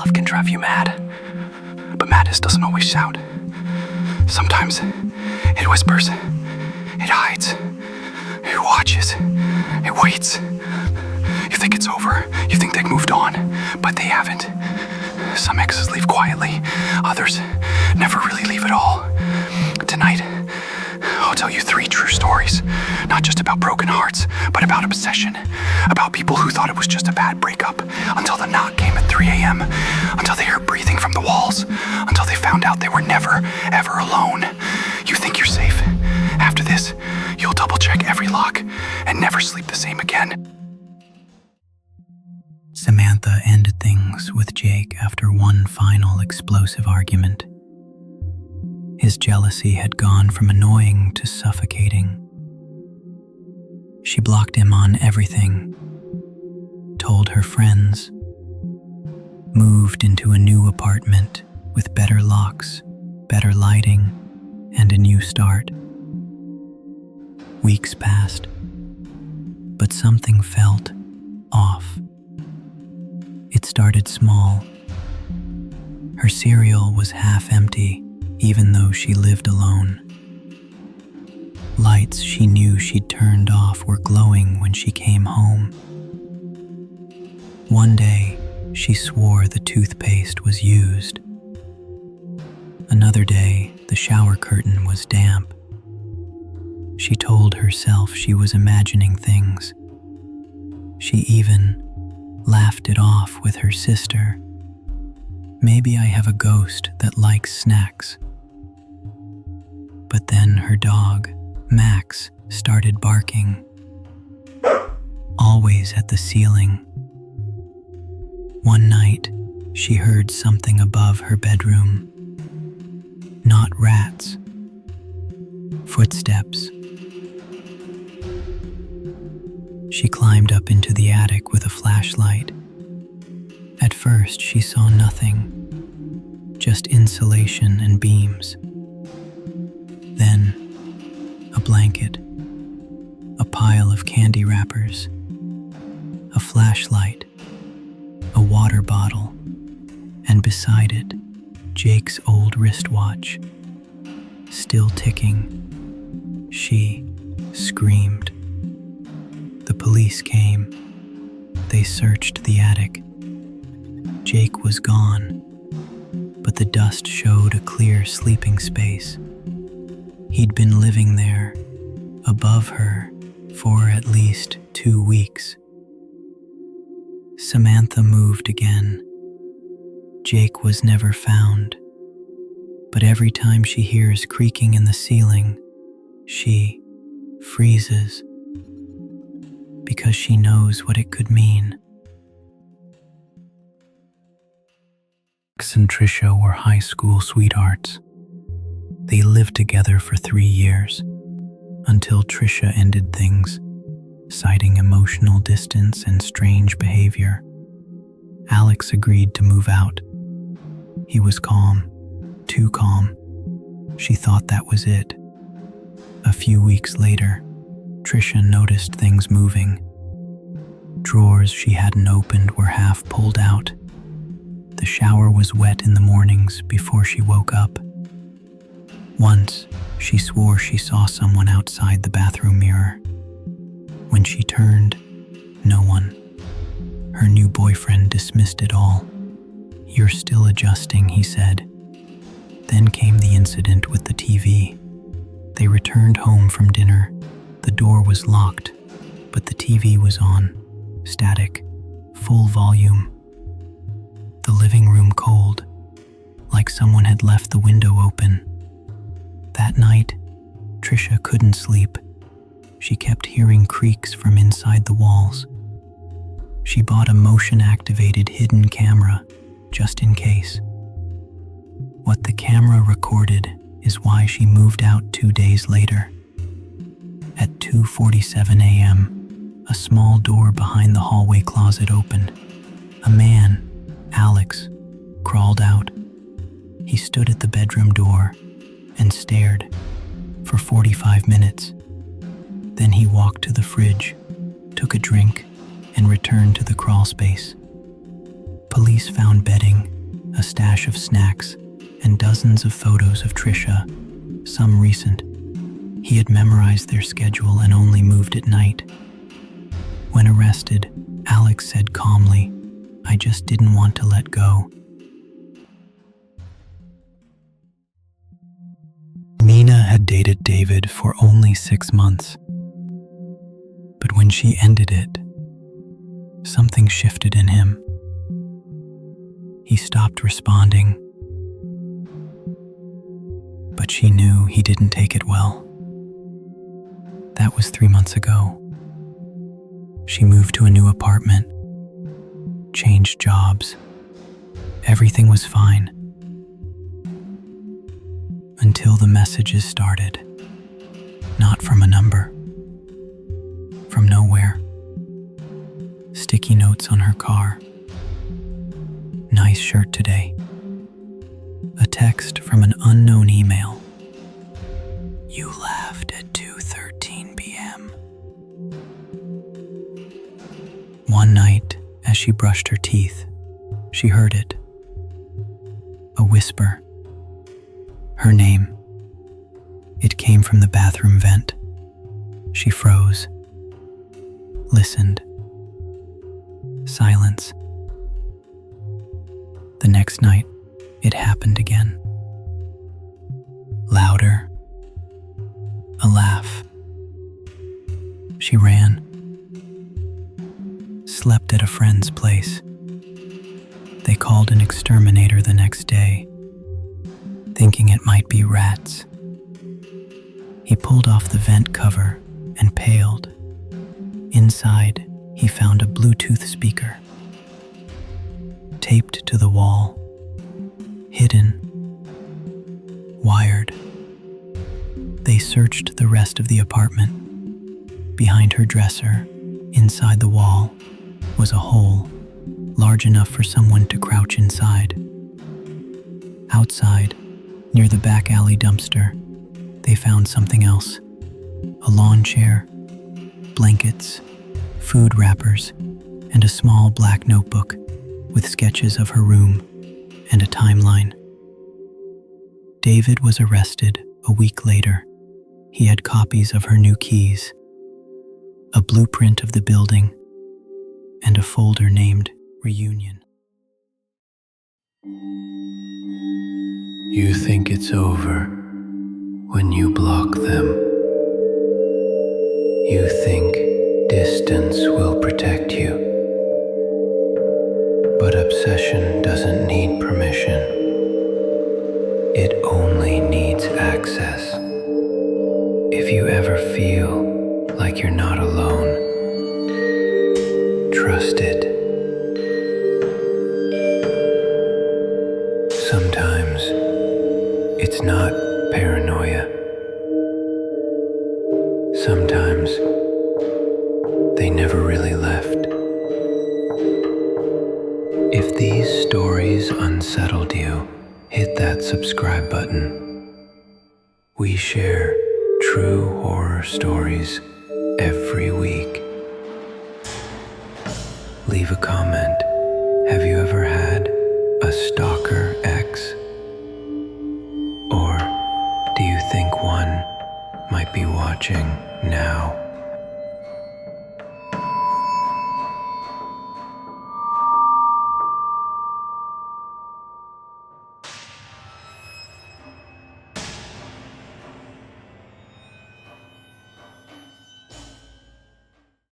love can drive you mad. But madness doesn't always shout. Sometimes it whispers, it hides, it watches, it waits. You think it's over, you think they've moved on, but they haven't. Some exes leave quietly, others never really leave at all. Tonight, I'll tell you 3 true stories, not just about broken hearts, but about obsession, about people who thought it was just a bad breakup, until the knock came at 3 a.m., until they heard breathing from the walls, until they found out they were never, ever alone. You think you're safe. After this, you'll double-check every lock and never sleep the same again. Samantha ended things with Jake after one final explosive argument. His jealousy had gone from annoying to suffocating. She blocked him on everything, told her friends, moved into a new apartment with better locks, better lighting, and a new start. Weeks passed, but something felt off. It started small. Her cereal was half empty, even though she lived alone. Lights she knew she'd turned off were glowing when she came home. One day, she swore the toothpaste was used. Another day, the shower curtain was damp. She told herself she was imagining things. She even laughed it off with her sister. Maybe I have a ghost that likes snacks. But then her dog, Max, started barking, always at the ceiling. One night, she heard something above her bedroom. Not rats. Footsteps. She climbed up into the attic with a flashlight. At first, she saw nothing, just insulation and beams. Then, a blanket, a pile of candy wrappers, a flashlight, a water bottle, and beside it, Jake's old wristwatch, still ticking. She screamed. The police came. They searched the attic. Jake was gone, but the dust showed a clear sleeping space. He'd been living there, above her, for at least 2 weeks. Samantha moved again. Jake was never found, but every time she hears creaking in the ceiling, she freezes because she knows what it could mean. Alex and Trisha were high school sweethearts. They lived together for 3 years, until Trisha ended things, citing emotional distance and strange behavior. Alex agreed to move out. He was calm, too calm. She thought that was it. A few weeks later, Trisha noticed things moving. Drawers she hadn't opened were half pulled out. The shower was wet in the mornings before she woke up. Once, she swore she saw someone outside the bathroom mirror. When she turned, no one. Her new boyfriend dismissed it all. "You're still adjusting," he said. Then came the incident with the TV. They returned home from dinner. The door was locked, but the TV was on, static, full volume. The living room cold, like someone had left the window open. That night, Trisha couldn't sleep. She kept hearing creaks from inside the walls. She bought a motion-activated hidden camera, just in case. What the camera recorded is why she moved out 2 days later. At 2:47 a.m., a small door behind the hallway closet opened. A man, Alex, crawled out. He stood at the bedroom door and stared for 45 minutes. Then he walked to the fridge, took a drink, and returned to the crawl space. Police found bedding, a stash of snacks, and dozens of photos of Trisha, some recent. He had memorized their schedule and only moved at night. When arrested, Alex said calmly, "I just didn't want to let go." Mina had dated David for only 6 months. But when she ended it, something shifted in him. He stopped responding, but she knew he didn't take it well. That was 3 months ago. She moved to a new apartment, changed jobs. Everything was fine. Until the messages started. Not from a number. From nowhere. Sticky notes on her car. "Nice shirt today." A text from an unknown email. "You laughed at 2:13 p.m. One night, as she brushed her teeth, she heard it. A whisper. Her name. It came from the bathroom vent. She froze. Listened. Silence. The next night, it happened again. Louder. A laugh. She ran. Slept at a friend's place. They called an exterminator the next day, thinking it might be rats. He pulled off the vent cover and paled. Inside, he found a Bluetooth speaker. Taped to the wall. Hidden. Wired. They searched the rest of the apartment. Behind her dresser, inside the wall, was a hole large enough for someone to crouch inside. Outside, near the back alley dumpster, they found something else. A lawn chair, blankets, food wrappers, and a small black notebook with sketches of her room and a timeline. David was arrested a week later. He had copies of her new keys, a blueprint of the building, and a folder named Reunion. You think it's over when you block them. You think distance will protect you. But obsession doesn't need permission. It only needs access. If you ever feel like you're not alone, trust it. Sometimes it's not paranoia. Sometimes they never really left. If these stories unsettled you, hit that subscribe button. We share true horror stories every week. Leave a comment. Have you ever had a Stalker-Ex? Or do you think one might be watching now?